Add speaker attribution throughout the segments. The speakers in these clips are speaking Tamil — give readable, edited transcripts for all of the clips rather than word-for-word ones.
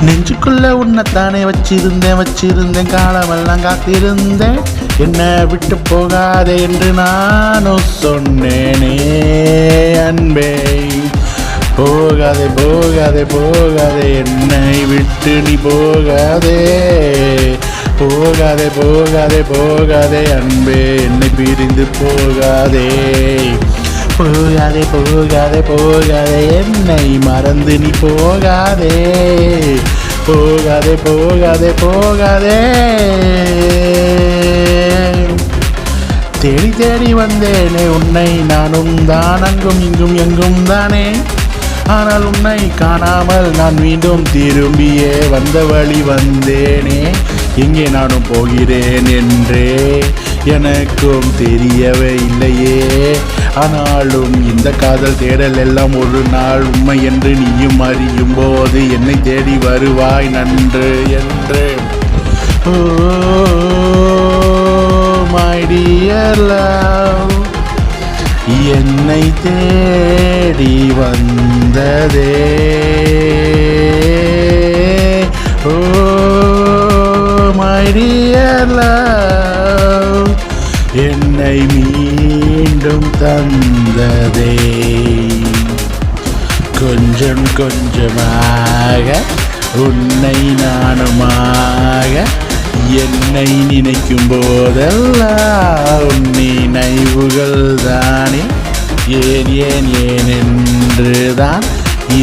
Speaker 1: நெஞ்சுக்குள்ள உன்னைத்தானே வச்சிருந்தேன் காலமெல்லாம் காத்திருந்தேன். என்ன விட்டு போகாதே என்று நானும் சொன்னேனே அன்பே. போகாதே போகாதே போகாதே என்னை விட்டு நீ போகாதே. போகாதே போகாதே போகாதே அன்பே என்னை பிரிந்து போகாதே. போகாதே போகாதே போகாதே என்னை மறந்து நீ போகாதே. போகாதே போகாதே போகாதே. தேடி தேடி வந்தேனே உன்னை நானும் தான் அங்கும் இங்கும் எங்கும் தானே. ஆனால் உன்னை காணாமல் நான் மீண்டும் திரும்பியே வந்த வழி வந்தேனே. எங்கே நானும் போகிறேன் என்றே எனக்கும் தெரியவே இல்லையே. ஆனாலும் இந்த காதல் தேடல் எல்லாம் ஒரு நாள் உண்மை என்று நீயும் அறியும் போது என்னை தேடி வருவாய் நன்று என்று. ஓ மை டியர் லவ் என்னை தேடி வந்ததே. ஓ மை டியர் லவ் என்னை மீண்டும் தந்ததே. கொஞ்சம் கொஞ்சமாக உன்னை நானுமாக என்னை நினைக்கும் போதெல்லாம் உன் நினைவுகள் தானே. ஏன் ஏன் ஏன் என்றுதான்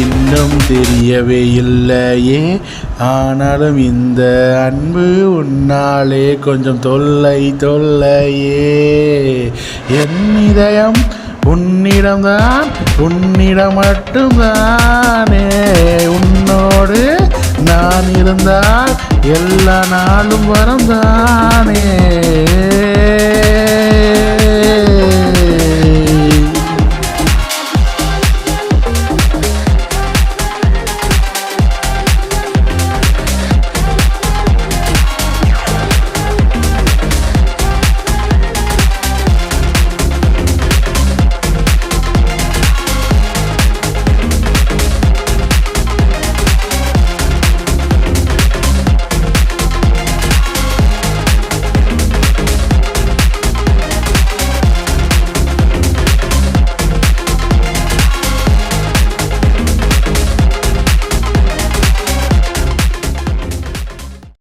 Speaker 1: இன்னும் தெரியவே இல்லையே. ஆனாலும் இந்த அன்பு உன்னாலே கொஞ்சம் தொல்லை தொல்லையே. என் இதயம் உன்னிடம்தான் உன்னிடம் மட்டும்தானே. உன்னோடு நான் இருந்தால் எல்லா நாளும் வரந்தானே.